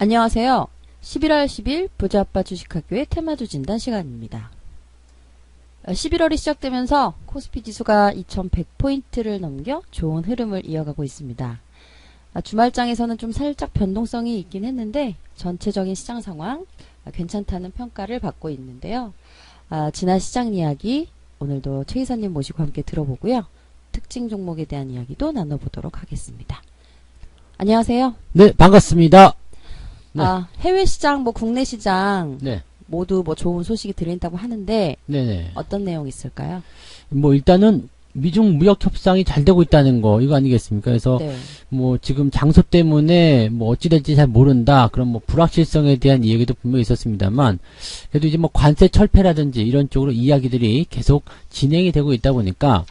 안녕하세요. 11월 10일 부자아빠 주식학교의 테마주 진단 시간입니다. 11월이 시작되면서 코스피 지수가 2100포인트를 넘겨 좋은 흐름을 이어가고 있습니다. 주말장에서는 좀 살짝 변동성이 있긴 했는데 전체적인 시장 상황 괜찮다는 평가를 받고 있는데요. 지난 시장 이야기 오늘도 최 이사님 모시고 함께 들어보고요. 특징 종목에 대한 이야기도 나눠보도록 하겠습니다. 안녕하세요. 네, 반갑습니다. 네. 해외 시장, 국내 시장 네. 모두 좋은 소식이 들린다고 하는데 네네. 어떤 내용이 있을까요? 일단은 미중 무역 협상이 잘 되고 있다는 거 이거 아니겠습니까? 그래서 네. 지금 장소 때문에 어찌 될지 잘 모른다. 그런 불확실성에 대한 얘기도 분명히 있었습니다만 그래도 이제 관세 철폐라든지 이런 쪽으로 이야기들이 계속 진행이 되고 있다 보니까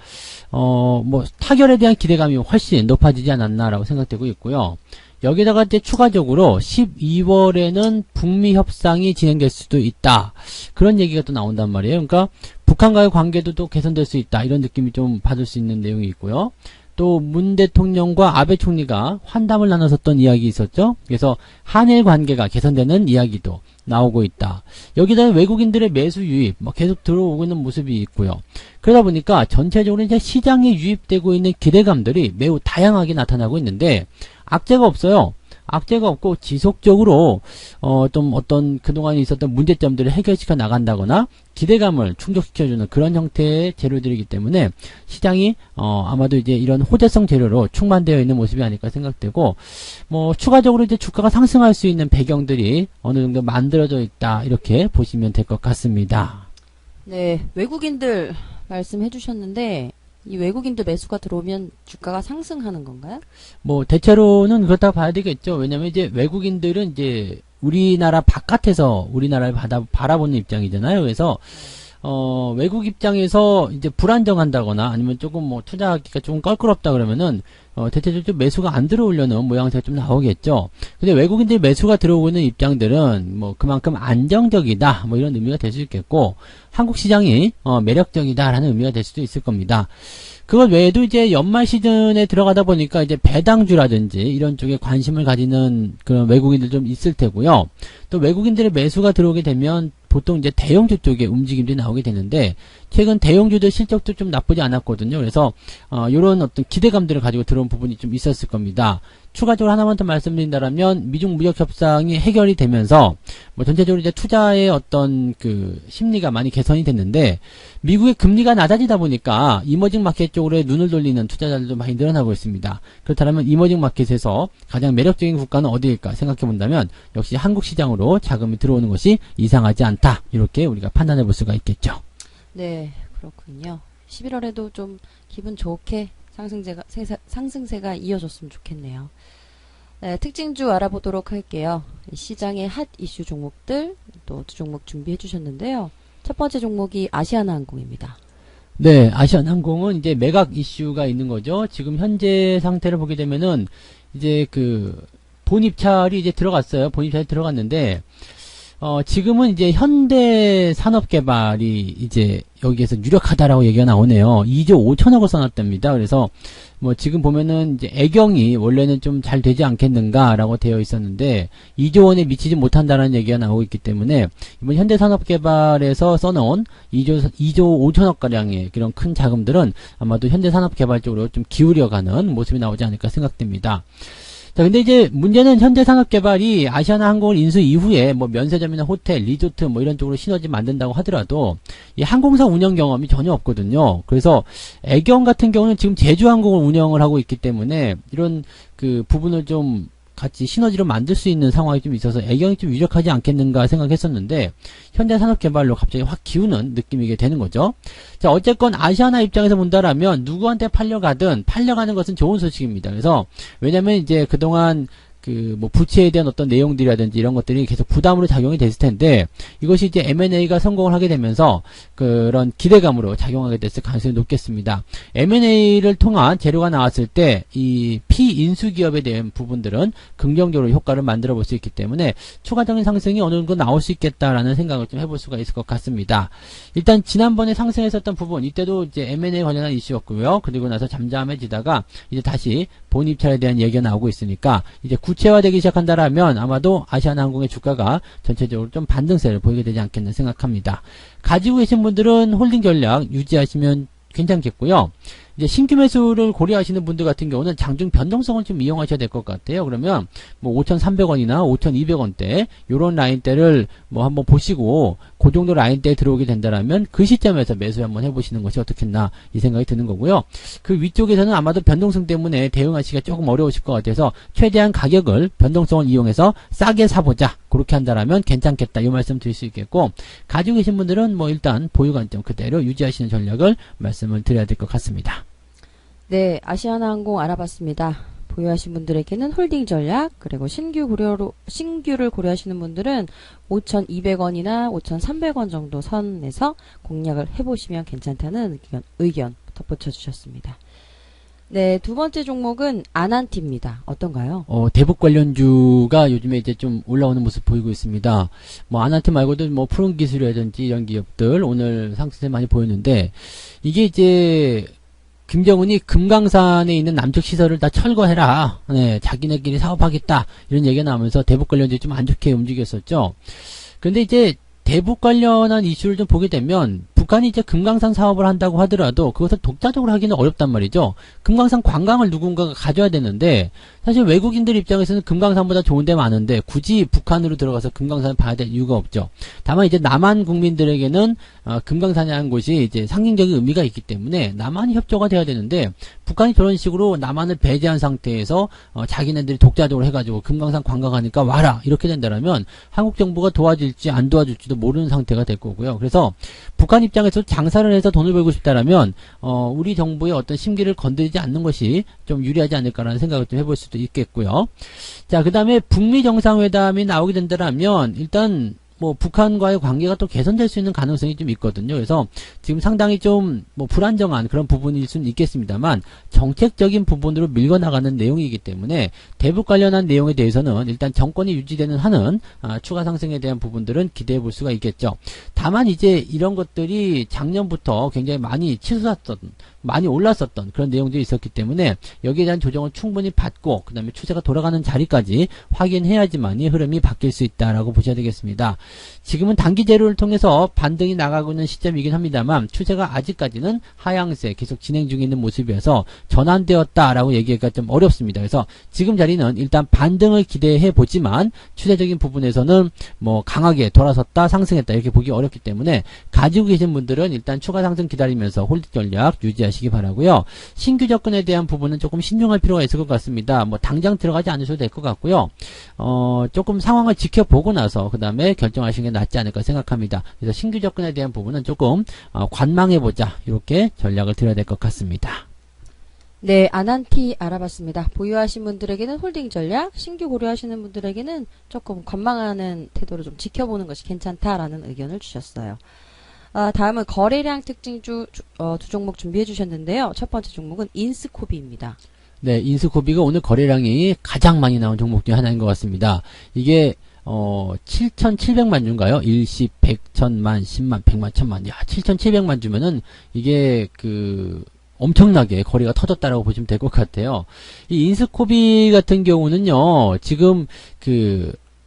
타결에 대한 기대감이 훨씬 높아지지 않았나라고 생각되고 있고요. 여기다가 이제 추가적으로 12월에는 북미 협상이 진행될 수도 있다. 그런 얘기가 또 나온단 말이에요. 그러니까 북한과의 관계도 또 개선될 수 있다. 이런 느낌이 좀 받을 수 있는 내용이 있고요. 또 문 대통령과 아베 총리가 환담을 나눴었던 이야기 있었죠. 그래서 한일 관계가 개선되는 이야기도 나오고 있다. 여기다 외국인들의 매수 유입 계속 들어오고 있는 모습이 있고요. 그러다 보니까 전체적으로 이제 시장에 유입되고 있는 기대감들이 매우 다양하게 나타나고 있는데 악재가 없어요. 악재가 없고 지속적으로 좀 어떤 그동안 있었던 문제점들을 해결시켜 나간다거나 기대감을 충족시켜주는 그런 형태의 재료들이기 때문에 시장이 아마도 이제 이런 호재성 재료로 충만되어 있는 모습이 아닐까 생각되고 추가적으로 이제 주가가 상승할 수 있는 배경들이 어느 정도 만들어져 있다 이렇게 보시면 될 것 같습니다. 네, 외국인들 말씀해 주셨는데 이 외국인들 매수가 들어오면 주가가 상승하는 건가요? 대체로는 그렇다고 봐야 되겠죠. 왜냐면 이제 외국인들은 이제 우리나라 바깥에서 우리나라를 바라보는 입장이잖아요. 그래서 외국 입장에서 이제 불안정한다거나 아니면 조금 투자하기가 조금 껄끄럽다 그러면은 대체적으로 좀 매수가 안 들어오려는 모양새가 좀 나오겠죠. 근데 외국인들이 매수가 들어오고 있는 입장들은 그만큼 안정적이다 이런 의미가 될 수 있겠고 한국 시장이 매력적이다라는 의미가 될 수도 있을 겁니다. 그것 외에도 이제 연말 시즌에 들어가다 보니까 이제 배당주라든지 이런 쪽에 관심을 가지는 그런 외국인들 좀 있을 테고요. 또 외국인들의 매수가 들어오게 되면 보통 이제 대형주 쪽에 움직임들이 나오게 되는데 최근 대형주들 실적도 좀 나쁘지 않았거든요. 그래서 이런 어떤 기대감들을 가지고 들어온 부분이 좀 있었을 겁니다. 추가적으로 하나만 더 말씀드린다면 미중 무역 협상이 해결이 되면서 전체적으로 이제 투자의 어떤 그 심리가 많이 개선이 됐는데 미국의 금리가 낮아지다 보니까 이머징 마켓 쪽으로 눈을 돌리는 투자자들도 많이 늘어나고 있습니다. 그렇다면 이머징 마켓에서 가장 매력적인 국가는 어디일까 생각해 본다면 역시 한국 시장으로 자금이 들어오는 것이 이상하지 않다. 이렇게 우리가 판단해 볼 수가 있겠죠. 네, 그렇군요. 11월에도 좀 기분 좋게 상승세가 이어졌으면 좋겠네요. 네, 특징주 알아보도록 할게요. 시장의 핫 이슈 종목들 또 두 종목 준비해 주셨는데요. 첫 번째 종목이 아시아나항공입니다. 네, 아시아나항공은 이제 매각 이슈가 있는 거죠. 지금 현재 상태를 보게 되면은 이제 본입찰이 이제 들어갔어요. 본입찰이 들어갔는데 지금은 이제 현대산업개발이 이제 여기에서 유력하다라고 얘기가 나오네요. 2조 5천억을 써놨답니다. 그래서 지금 보면은 이제 애경이 원래는 좀 잘 되지 않겠는가라고 되어 있었는데 2조 원에 미치지 못한다라는 얘기가 나오고 있기 때문에 이번 현대산업개발에서 써놓은 2조 5천억 가량의 그런 큰 자금들은 아마도 현대산업개발 쪽으로 좀 기울여가는 모습이 나오지 않을까 생각됩니다. 자, 근데 이제 문제는 현대산업개발이 아시아나항공을 인수 이후에 면세점이나 호텔, 리조트 이런 쪽으로 시너지 만든다고 하더라도 이 항공사 운영 경험이 전혀 없거든요. 그래서 애경 같은 경우는 지금 제주항공을 운영을 하고 있기 때문에 이런 그 부분을 좀 같이 시너지로 만들 수 있는 상황이 좀 있어서 애경이 좀 유력하지 않겠는가 생각했었는데 현대산업개발로 갑자기 확 기우는 느낌이게 되는 거죠. 자, 어쨌건 아시아나 입장에서 본다라면 누구한테 팔려가든 팔려가는 것은 좋은 소식입니다. 그래서 왜냐면 이제 그동안 부채에 대한 어떤 내용들이라든지 이런 것들이 계속 부담으로 작용이 됐을 텐데, 이것이 이제 M&A가 성공을 하게 되면서 그런 기대감으로 작용하게 됐을 가능성이 높겠습니다. M&A를 통한 재료가 나왔을 때, 이 피인수 기업에 대한 부분들은 긍정적으로 효과를 만들어 볼 수 있기 때문에, 추가적인 상승이 어느 정도 나올 수 있겠다라는 생각을 좀 해볼 수가 있을 것 같습니다. 일단, 지난번에 상승했었던 부분, 이때도 이제 M&A 관련한 이슈였고요. 그리고 나서 잠잠해지다가, 이제 다시 본 입찰에 대한 얘기가 나오고 있으니까 이제 구체화되기 시작한다라면 아마도 아시아나항공의 주가가 전체적으로 좀 반등세를 보이게 되지 않겠나 생각합니다. 가지고 계신 분들은 홀딩 전략 유지하시면 괜찮겠고요. 이제 신규 매수를 고려하시는 분들 같은 경우는 장중 변동성을 좀 이용하셔야 될 것 같아요. 그러면 뭐 5,300원이나 5,200원대 요런 라인대를 뭐 한번 보시고 그 정도 라인대에 들어오게 된다라면 그 시점에서 매수 한번 해보시는 것이 어떻겠나 이 생각이 드는 거고요. 그 위쪽에서는 아마도 변동성 때문에 대응하시기가 조금 어려우실 것 같아서 최대한 가격을 변동성을 이용해서 싸게 사보자 그렇게 한다라면 괜찮겠다 이 말씀 드릴 수 있겠고, 가지고 계신 분들은 뭐 일단 보유 관점 그대로 유지하시는 전략을 말씀을 드려야 될 것 같습니다. 네, 아시아나항공 알아봤습니다. 보유하신 분들에게는 홀딩 전략, 그리고 신규를 고려하시는 분들은 5,200원이나 5,300원 정도 선에서 공략을 해보시면 괜찮다는 의견 덧붙여 주셨습니다. 네, 두 번째 종목은 아난티입니다. 어떤가요? 대북 관련주가 요즘에 이제 좀 올라오는 모습 보이고 있습니다. 뭐 아난티 말고도 뭐 푸른 기술이라든지 이런 기업들 오늘 상승세 많이 보였는데, 이게 이제 김정은이 금강산에 있는 남측 시설을 다 철거해라. 네, 자기네끼리 사업하겠다. 이런 얘기가 나오면서 대북 관련주에 좀 안 좋게 움직였었죠. 그런데 이제 대북 관련한 이슈를 좀 보게 되면 북한이 이제 금강산 사업을 한다고 하더라도 그것을 독자적으로 하기는 어렵단 말이죠. 금강산 관광을 누군가가 가져야 되는데, 사실 외국인들 입장에서는 금강산보다 좋은 데 많은데 굳이 북한으로 들어가서 금강산을 봐야 될 이유가 없죠. 다만 이제 남한 국민들에게는 금강산이라는 곳이 이제 상징적인 의미가 있기 때문에 남한이 협조가 돼야 되는데, 북한이 저런 식으로 남한을 배제한 상태에서 자기네들이 독자적으로 해가지고 금강산 관광하니까 와라 이렇게 된다면 한국 정부가 도와줄지 안 도와줄지도 모르는 상태가 될 거고요. 그래서 북한 입장에서 장사를 해서 돈을 벌고 싶다라면 우리 정부의 어떤 심기를 건드리지 않는 것이 좀 유리하지 않을까라는 생각을 좀 해볼 수도 있겠고요. 자, 그 다음에 북미 정상회담이 나오게 된다라면 일단 뭐 북한과의 관계가 또 개선될 수 있는 가능성이 좀 있거든요. 그래서 지금 상당히 좀 뭐 불안정한 그런 부분일 수는 있겠습니다만 정책적인 부분으로 밀고 나가는 내용이기 때문에 대북 관련한 내용에 대해서는 일단 정권이 유지되는 한은 추가 상승에 대한 부분들은 기대해 볼 수가 있겠죠. 다만 이제 이런 것들이 작년부터 굉장히 많이 많이 올랐었던 그런 내용들이 있었기 때문에 여기에 대한 조정을 충분히 받고 그 다음에 추세가 돌아가는 자리까지 확인해야지만이 흐름이 바뀔 수 있다라고 보셔야 되겠습니다. 지금은 단기 재료를 통해서 반등이 나가고 있는 시점이긴 합니다만 추세가 아직까지는 하향세 계속 진행 중에 있는 모습이어서 전환되었다라고 얘기하기가 좀 어렵습니다. 그래서 지금 자리는 일단 반등을 기대해 보지만 추세적인 부분에서는 뭐 강하게 돌아섰다 상승했다 이렇게 보기 어렵기 때문에 가지고 계신 분들은 일단 추가 상승 기다리면서 홀딩 전략 유지하시기 바라고요. 신규 접근에 대한 부분은 조금 신중할 필요가 있을 것 같습니다. 뭐 당장 들어가지 않으셔도 될 것 같고요. 조금 상황을 지켜보고 나서 그 다음에 결정하시는 게 낫지 않을까 생각합니다. 그래서 신규 접근에 대한 부분은 조금 관망해보자 이렇게 전략을 드려야 될 것 같습니다. 네, 아난티 알아봤습니다. 보유하신 분들에게는 홀딩 전략, 신규 고려하시는 분들에게는 조금 관망하는 태도를 좀 지켜보는 것이 괜찮다라는 의견을 주셨어요. 다음은 거래량 특징주 두 종목 준비해 주셨는데요. 첫 번째 종목은 인스코비입니다. 네, 인스코비가 오늘 거래량이 가장 많이 나온 종목 중 하나인 것 같습니다. 이게 7,700만 주인가요? 일시 100, 1000만, 10만, 100만, 1000만. 야, 7,700만 주면은 이게 엄청나게 거래가 터졌다라고 보시면 될 것 같아요. 이 인스코비 같은 경우는요, 지금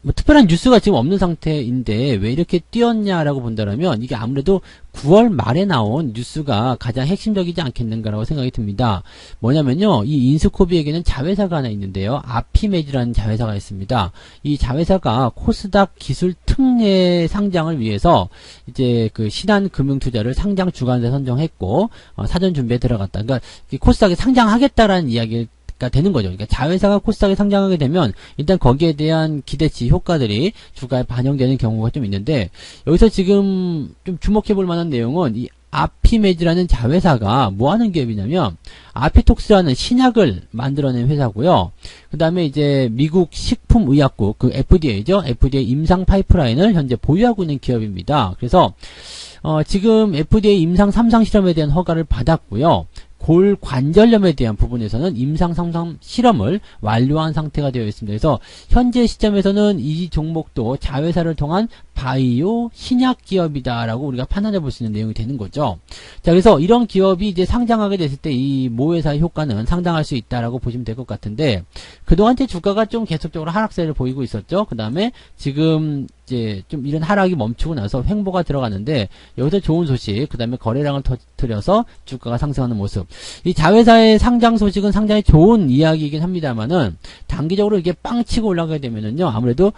뭐 특별한 뉴스가 지금 없는 상태인데 왜 이렇게 뛰었냐라고 본다면 이게 아무래도 9월 말에 나온 뉴스가 가장 핵심적이지 않겠는가라고 생각이 듭니다. 뭐냐면요, 이 인스코비에게는 자회사가 하나 있는데요. 아피메즈라는 자회사가 있습니다. 이 자회사가 코스닥 기술 특례 상장을 위해서 이제 신한금융투자를 상장 주관사 선정했고 사전 준비에 들어갔다. 그러니까 코스닥에 상장하겠다라는 이야기를 되는 거죠. 그러니까 자회사가 코스닥에 상장하게 되면 일단 거기에 대한 기대치 효과들이 주가에 반영되는 경우가 좀 있는데, 여기서 지금 좀 주목해 볼 만한 내용은 이 아피메즈라는 자회사가 뭐 하는 기업이냐면 아피톡스라는 신약을 만들어낸 회사고요. 그 다음에 이제 미국 식품의약국 FDA죠. FDA 임상 파이프라인을 현재 보유하고 있는 기업입니다. 그래서 지금 FDA 임상 3상 실험에 대한 허가를 받았고요. 골관절염에 대한 부분에서는 임상 상담 실험을 완료한 상태가 되어 있습니다. 그래서 현재 시점에서는 이 종목도 자회사를 통한 바이오 신약 기업이다라고 우리가 판단해 볼 수 있는 내용이 되는 거죠. 자, 그래서 이런 기업이 이제 상장하게 됐을 때 이 모회사의 효과는 상당할 수 있다라고 보시면 될 것 같은데, 그동안 제 주가가 좀 계속적으로 하락세를 보이고 있었죠. 그 다음에 지금 이제 좀 이런 하락이 멈추고 나서 횡보가 들어가는데, 여기서 좋은 소식, 그 다음에 거래량을 터뜨려서 주가가 상승하는 모습. 이 자회사의 상장 소식은 상당히 좋은 이야기이긴 합니다만은, 단기적으로 이게 빵 치고 올라가게 되면은요, 아무래도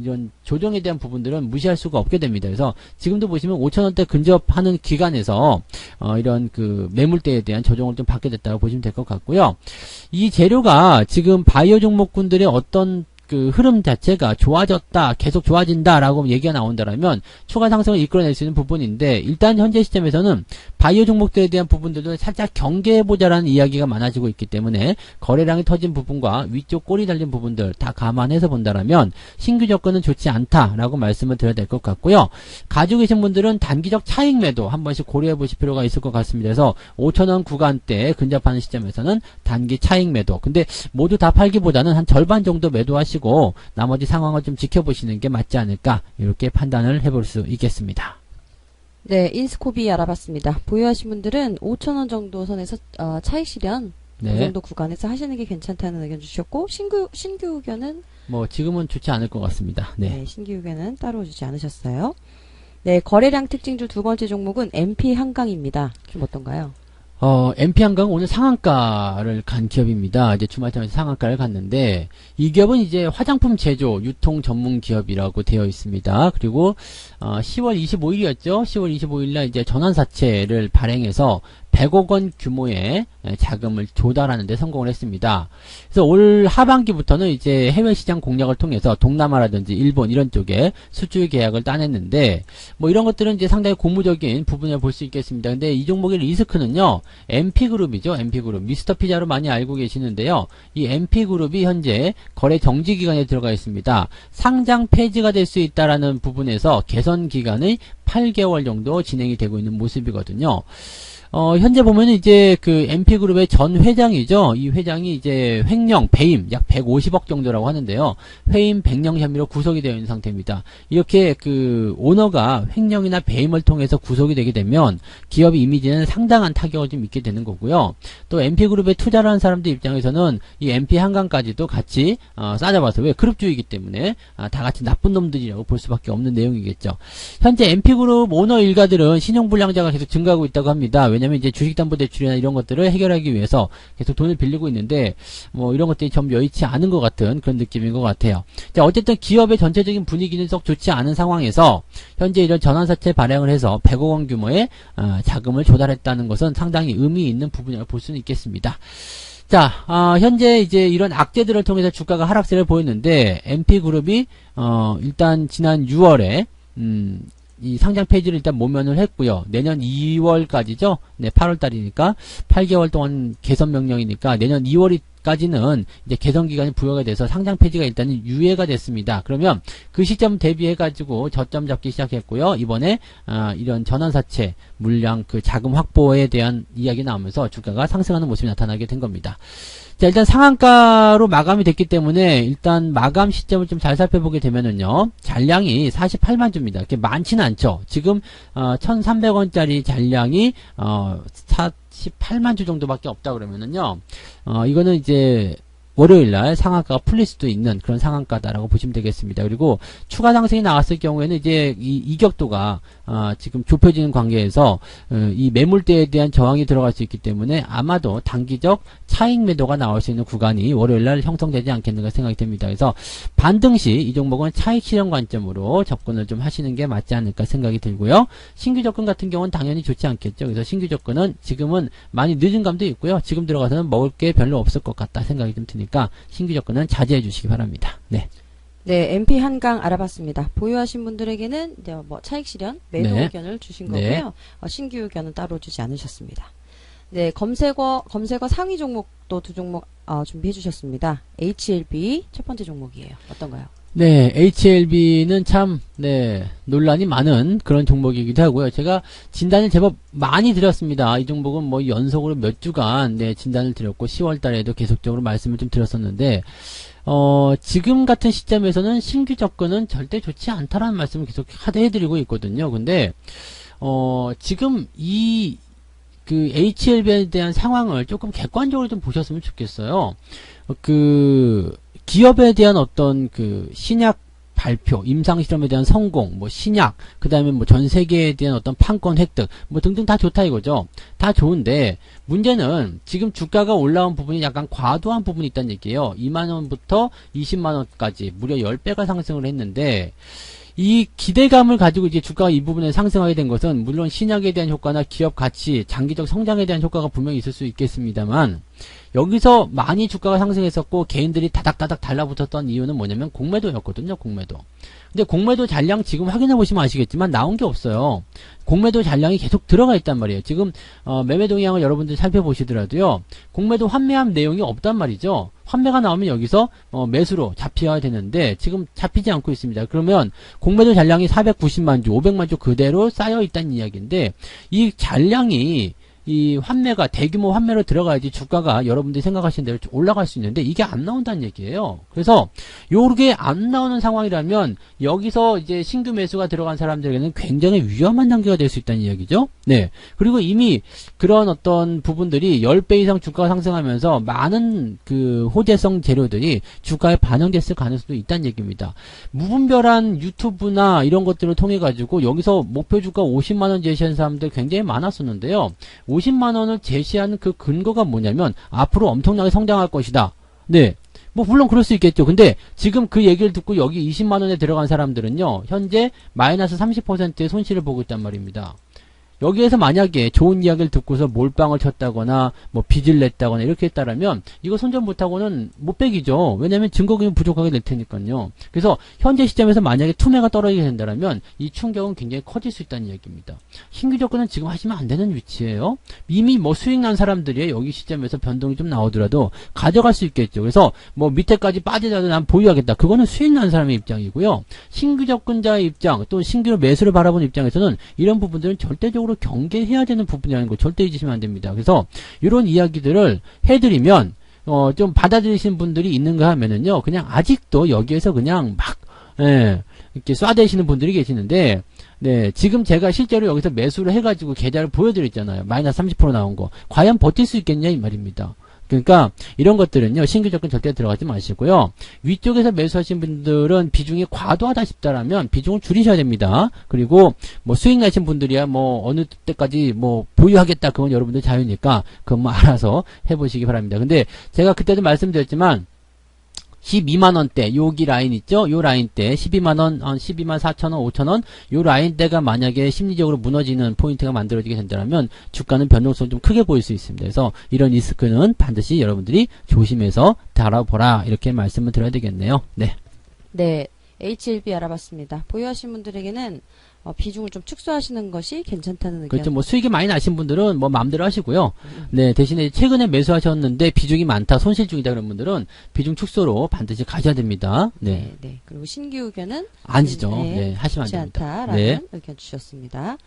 이런 조정에 대한 부분들은 무시할 수가 없게 됩니다. 그래서 지금도 보시면 5,000원대 근접하는 기간에서 이런 그 매물대에 대한 조정을 좀 받게 됐다고 보시면 될 것 같고요. 이 재료가 지금 바이오 종목군들의 어떤 그 흐름 자체가 좋아졌다, 계속 좋아진다라고 얘기가 나온다라면 추가 상승을 이끌어낼 수 있는 부분인데, 일단 현재 시점에서는 바이오 종목들에 대한 부분들도 살짝 경계해보자라는 이야기가 많아지고 있기 때문에 거래량이 터진 부분과 위쪽 꼬리 달린 부분들 다 감안해서 본다라면 신규 접근은 좋지 않다라고 말씀을 드려야 될 것 같고요. 가지고 계신 분들은 단기적 차익 매도 한 번씩 고려해 보실 필요가 있을 것 같습니다. 그래서 5,000원 구간대에 근접하는 시점에서는 단기 차익 매도, 근데 모두 다 팔기보다는 한 절반 정도 매도하시고 나머지 상황을 좀 지켜보시는 게 맞지 않을까, 이렇게 판단을 해볼 수 있겠습니다. 네, 인스코비 알아봤습니다. 보유하신 분들은 5,000원 정도 선에서 차익 실현 그 네. 정도 구간에서 하시는 게 괜찮다는 의견 주셨고, 신규 의견은 뭐 지금은 좋지 않을 것 같습니다. 네. 신규 의견은 따로 주지 않으셨어요. 네, 거래량 특징주 두 번째 종목은 MP 한강입니다. 좀 어떤가요? MP 한강 오늘 상한가를 간 기업입니다. 이제 주말쯤에 상한가를 갔는데, 이 기업은 이제 화장품 제조, 유통 전문 기업이라고 되어 있습니다. 그리고 10월 25일이었죠. 10월 25일날 이제 전환사채를 발행해서 100억 원 규모의 자금을 조달하는 데 성공을 했습니다. 그래서 올 하반기부터는 이제 해외 시장 공략을 통해서 동남아라든지 일본 이런 쪽에 수출 계약을 따냈는데, 뭐 이런 것들은 이제 상당히 고무적인 부분을 볼 수 있겠습니다. 근데 이 종목의 리스크는요, MP그룹이죠. MP그룹. 미스터 피자로 많이 알고 계시는데요. 이 MP그룹이 현재 거래 정지 기간에 들어가 있습니다. 상장 폐지가 될 수 있다라는 부분에서 개선 기간의 8개월 정도 진행이 되고 있는 모습이거든요. 현재 보면은 이제 그 MP그룹의 전 회장이죠. 이 회장이 이제 횡령, 배임 약 150억 정도라고 하는데요. 회임, 횡령 혐의로 구속이 되어 있는 상태입니다. 이렇게 그 오너가 횡령이나 배임을 통해서 구속이 되게 되면 기업의 이미지는 상당한 타격을 좀 입게 되는 거고요. 또 MP그룹에 투자를 한 사람들 입장에서는 이 MP 한강까지도 같이 싸잡아서, 왜 그룹주의이기 때문에 다 같이 나쁜 놈들이라고 볼 수밖에 없는 내용이겠죠. 현재 MP그룹 오너 일가들은 신용불량자가 계속 증가하고 있다고 합니다. 왜냐면 이제 주식담보대출이나 이런 것들을 해결하기 위해서 계속 돈을 빌리고 있는데, 뭐 이런 것들이 좀 여의치 않은 것 같은 그런 느낌인 것 같아요. 자, 어쨌든 기업의 전체적인 분위기는 썩 좋지 않은 상황에서 현재 이런 전환사채 발행을 해서 100억 원 규모의 자금을 조달했다는 것은 상당히 의미 있는 부분이라고 볼 수는 있겠습니다. 자, 현재 이제 이런 악재들을 통해서 주가가 하락세를 보였는데, MP그룹이 일단 지난 6월에 이 상장 폐지를 일단 모면을 했고요. 내년 2월까지죠. 네, 8월달이니까 8개월 동안 개선 명령이니까 내년 2월까지는 이제 개선 기간이 부여가 돼서 상장 폐지가 일단은 유예가 됐습니다. 그러면 그 시점 대비해가지고 저점 잡기 시작했고요. 이번에 이런 전환사채 물량 그 자금 확보에 대한 이야기 나오면서 주가가 상승하는 모습이 나타나게 된 겁니다. 자, 일단 상한가로 마감이 됐기 때문에 일단 마감 시점을 좀 잘 살펴보게 되면은요, 잔량이 48만 주입니다. 이렇게 많지는 않죠. 지금 1,300원짜리 잔량이 48만 주 정도밖에 없다 그러면은요, 이거는 이제 월요일날 상한가가 풀릴 수도 있는 그런 상한가다라고 보시면 되겠습니다. 그리고 추가 상승이 나왔을 경우에는 이제 이 이격도가 지금 좁혀지는 관계에서 이 매물대에 대한 저항이 들어갈 수 있기 때문에 아마도 단기적 차익 매도가 나올 수 있는 구간이 월요일날 형성되지 않겠는가 생각이 됩니다. 그래서 반등 시 이 종목은 차익 실현 관점으로 접근을 좀 하시는 게 맞지 않을까 생각이 들고요. 신규 접근 같은 경우는 당연히 좋지 않겠죠. 그래서 신규 접근은 지금은 많이 늦은 감도 있고요. 지금 들어가서는 먹을 게 별로 없을 것 같다 생각이 좀 드니까 신규 접근은 자제해 주시기 바랍니다. 네. 네, MP 한강 알아봤습니다. 보유하신 분들에게는 이제 뭐 차익 실현, 매도 네. 의견을 주신 거고요. 네. 신규 의견은 따로 주지 않으셨습니다. 네, 검색어 상위 종목도 두 종목 준비해 주셨습니다. HLB 첫 번째 종목이에요. 어떤가요? 네, HLB는 참, 네, 논란이 많은 그런 종목이기도 하고요. 제가 진단을 제법 많이 드렸습니다. 이 종목은 뭐 연속으로 몇 주간, 네, 진단을 드렸고, 10월 달에도 계속적으로 말씀을 좀 드렸었는데, 지금 같은 시점에서는 신규 접근은 절대 좋지 않다라는 말씀을 계속 해드리고 있거든요. 근데, 지금 그 HLB에 대한 상황을 조금 객관적으로 좀 보셨으면 좋겠어요. 기업에 대한 어떤 신약 발표, 임상실험에 대한 성공, 뭐 신약, 그 다음에 뭐 전 세계에 대한 어떤 판권 획득, 뭐 등등 다 좋다 이거죠. 다 좋은데, 문제는 지금 주가가 올라온 부분이 약간 과도한 부분이 있다는 얘기예요. 2만원부터 20만원까지 무려 10배가 상승을 했는데, 이 기대감을 가지고 이제 주가가 이 부분에 상승하게 된 것은 물론 신약에 대한 효과나 기업 가치, 장기적 성장에 대한 효과가 분명히 있을 수 있겠습니다만 여기서 많이 주가가 상승했었고 개인들이 다닥다닥 달라붙었던 이유는 뭐냐면 공매도였거든요. 공매도. 근데 공매도 잔량 지금 확인해 보시면 아시겠지만 나온 게 없어요. 공매도 잔량이 계속 들어가 있단 말이에요. 지금 매매 동향을 여러분들이 살펴보시더라도요. 공매도 환매한 내용이 없단 말이죠. 환매가 나오면 여기서 매수로 잡혀야 되는데 지금 잡히지 않고 있습니다. 그러면 공매도 잔량이 490만 주, 500만 주 그대로 쌓여 있다는 이야기인데 이 잔량이 이 환매가 대규모 환매로 들어가야지 주가가 여러분들이 생각하시는 대로 올라갈 수 있는데 이게 안 나온다는 얘기예요. 그래서 요게 안 나오는 상황이라면 여기서 이제 신규 매수가 들어간 사람들에게는 굉장히 위험한 단계가 될 수 있다는 이야기죠. 네. 그리고 이미 그런 어떤 부분들이 10배 이상 주가가 상승하면서 많은 호재성 재료들이 주가에 반영됐을 가능성도 있다는 얘기입니다. 무분별한 유튜브나 이런 것들을 통해 가지고 여기서 목표 주가 50만원 제시한 사람들 굉장히 많았었는데요. 50만원을 제시하는 그 근거가 뭐냐면 앞으로 엄청나게 성장할 것이다. 네. 뭐 물론 그럴 수 있겠죠. 근데 지금 그 얘기를 듣고 여기 20만원에 들어간 사람들은요. 현재 마이너스 30%의 손실을 보고 있단 말입니다. 여기에서 만약에 좋은 이야기를 듣고서 몰빵을 쳤다거나 뭐 빚을 냈다거나 이렇게 했다라면 이거 손절 못하고는 못 빼기죠. 왜냐하면 증거금이 부족하게 될 테니까요. 그래서 현재 시점에서 만약에 투매가 떨어지게 된다면 이 충격은 굉장히 커질 수 있다는 이야기입니다. 신규 접근은 지금 하시면 안 되는 위치예요. 이미 뭐 수익 난 사람들이 여기 시점에서 변동이 좀 나오더라도 가져갈 수 있겠죠. 그래서 뭐 밑에까지 빠지더라도 난 보유하겠다. 그거는 수익 난 사람의 입장이고요. 신규 접근자의 입장 또 신규 매수를 바라보는 입장에서는 이런 부분들은 절대적으로 경계해야 되는 부분이라는 거 절대 잊으시면 안 됩니다. 그래서 이런 이야기들을 해드리면 좀 받아들이시는 분들이 있는가 하면은요, 그냥 아직도 여기에서 그냥 막 이렇게 쏴대시는 분들이 계시는데, 네, 지금 제가 실제로 여기서 매수를 해가지고 계좌를 보여드렸잖아요. 마이너스 30% 나온 거. 과연 버틸 수 있겠냐 이 말입니다. 그러니까 이런 것들은요, 신규 접근 절대 들어가지 마시고요. 위쪽에서 매수하신 분들은 비중이 과도하다 싶다라면 비중을 줄이셔야 됩니다. 그리고 뭐 수익 나신 분들이야 뭐 어느 때까지 뭐 보유하겠다, 그건 여러분들 자유니까 그건 뭐 알아서 해보시기 바랍니다. 근데 제가 그때도 말씀드렸지만 12만원대, 여기 라인 있죠? 요 라인대, 12만원, 12만 4천원, 5천원, 요 라인대가 만약에 심리적으로 무너지는 포인트가 만들어지게 된다면 주가는 변동성이 좀 크게 보일 수 있습니다. 그래서 이런 리스크는 반드시 여러분들이 조심해서 다뤄보라. 이렇게 말씀을 드려야 되겠네요. 네. 네. HLB 알아봤습니다. 보유하신 분들에게는 비중을 좀 축소하시는 것이 괜찮다는 의견. 그렇죠. 뭐 수익이 많이 나신 분들은 뭐 마음대로 하시고요. 네, 대신에 최근에 매수하셨는데 비중이 많다, 손실 중이다 그런 분들은 비중 축소로 반드시 가셔야 됩니다. 네. 네. 그리고 신규 의견은 아니죠. 네, 하시면 안 좋지 됩니다. 않다라는 네. 의견 주셨습니다.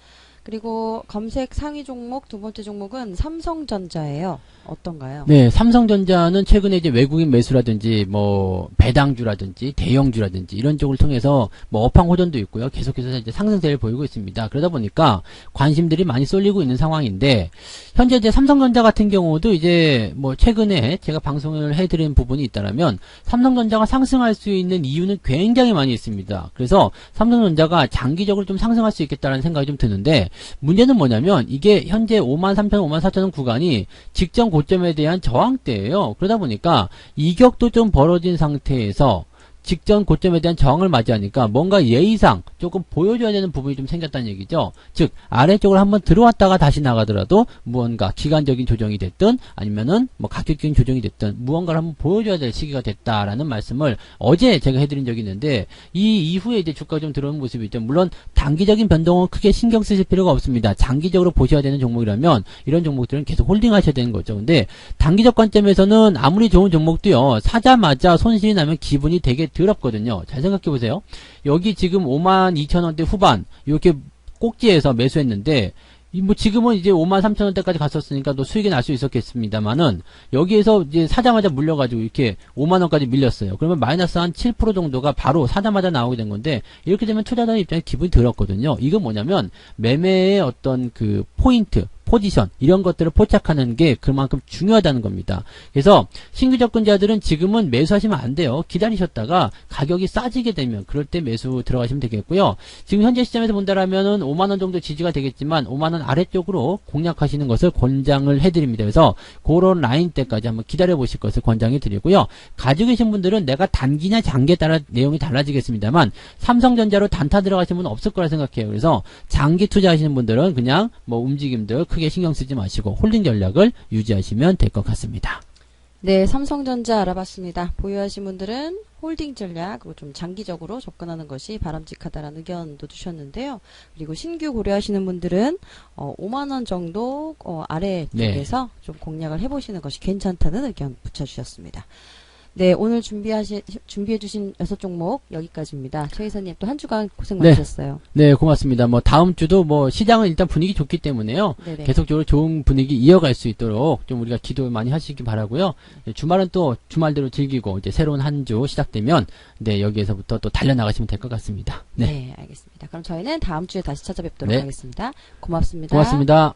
그리고 검색 상위 종목 두 번째 종목은 삼성전자예요. 어떤가요? 네, 삼성전자는 최근에 이제 외국인 매수라든지 뭐 배당주라든지 대형주라든지 이런 쪽을 통해서 뭐 업황 호전도 있고요. 계속해서 이제 상승세를 보이고 있습니다. 그러다 보니까 관심들이 많이 쏠리고 있는 상황인데 현재 이제 삼성전자 같은 경우도 이제 뭐 최근에 제가 방송을 해드린 부분이 있다라면 삼성전자가 상승할 수 있는 이유는 굉장히 많이 있습니다. 그래서 삼성전자가 장기적으로 좀 상승할 수 있겠다라는 생각이 좀 드는데 문제는 뭐냐면 이게 현재 53,000원, 54,000원 구간이 직전 고점에 대한 저항대예요. 그러다 보니까 이격도 좀 벌어진 상태에서 직전 고점에 대한 저항을 맞이하니까 뭔가 예의상 조금 보여줘야 되는 부분이 좀 생겼다는 얘기죠. 즉 아래쪽으로 한번 들어왔다가 다시 나가더라도 무언가 기간적인 조정이 됐든 아니면은 뭐 가격적인 조정이 됐든 무언가를 한번 보여줘야 될 시기가 됐다라는 말씀을 어제 제가 해드린 적이 있는데 이 이후에 이제 주가가 좀 들어오는 모습이 있죠. 물론 단기적인 변동은 크게 신경 쓰실 필요가 없습니다. 장기적으로 보셔야 되는 종목이라면 이런 종목들은 계속 홀딩하셔야 되는 거죠. 근데 단기적 관점에서는 아무리 좋은 종목도요, 사자마자 손실이 나면 기분이 되게 더럽거든요. 잘 생각해 보세요. 여기 지금 52,000원대 후반 이렇게 꼭지에서 매수했는데 뭐 지금은 이제 53,000원대까지 갔었으니까 또 수익이 날 수 있었겠습니다만은 여기에서 이제 사자마자 물려가지고 이렇게 5만원까지 밀렸어요. 그러면 마이너스 한 7% 정도가 바로 사자마자 나오게 된 건데 이렇게 되면 투자자의 입장에 기분이 들었거든요. 이건 뭐냐면 매매의 어떤 그 포인트 포지션 이런 것들을 포착하는 게 그만큼 중요하다는 겁니다. 그래서 신규 접근자들은 지금은 매수하시면 안 돼요. 기다리셨다가 가격이 싸지게 되면 그럴 때 매수 들어가시면 되겠고요. 지금 현재 시점에서 본다라면은 5만원 정도 지지가 되겠지만 5만원 아래쪽으로 공략하시는 것을 권장을 해드립니다. 그래서 그런 라인 때까지 한번 기다려 보실 것을 권장해 드리고요. 가지고 계신 분들은 내가 단기냐 장기에 따라 내용이 달라지겠습니다만 삼성전자로 단타 들어가시는 분은 없을 거라 생각해요. 그래서 장기 투자하시는 분들은 그냥 뭐 움직임들 크게 신경 쓰지 마시고 홀딩 전략을 유지하시면 될 것 같습니다. 네, 삼성전자 알아봤습니다. 보유하신 분들은 홀딩 전략, 그리고 좀 장기적으로 접근하는 것이 바람직하다라는 의견도 주셨는데요. 그리고 신규 고려하시는 분들은 5만원 정도 아래 쪽에서 좀 공략을 해보시는 것이 괜찮다는 의견 붙여주셨습니다. 네, 오늘 준비해주신 6종목 여기까지입니다. 최 이사님 또 한 주간 고생 많으셨어요. 네, 고맙습니다. 뭐 다음 주도 뭐 시장은 일단 분위기 좋기 때문에요. 네네. 계속적으로 좋은 분위기 이어갈 수 있도록 좀 우리가 기도 많이 하시기 바라고요. 주말은 또 주말대로 즐기고 이제 새로운 한 주 시작되면 네, 여기에서부터 또 달려나가시면 될 것 같습니다. 네. 네, 알겠습니다. 그럼 저희는 다음 주에 다시 찾아뵙도록 네. 하겠습니다. 고맙습니다. 고맙습니다.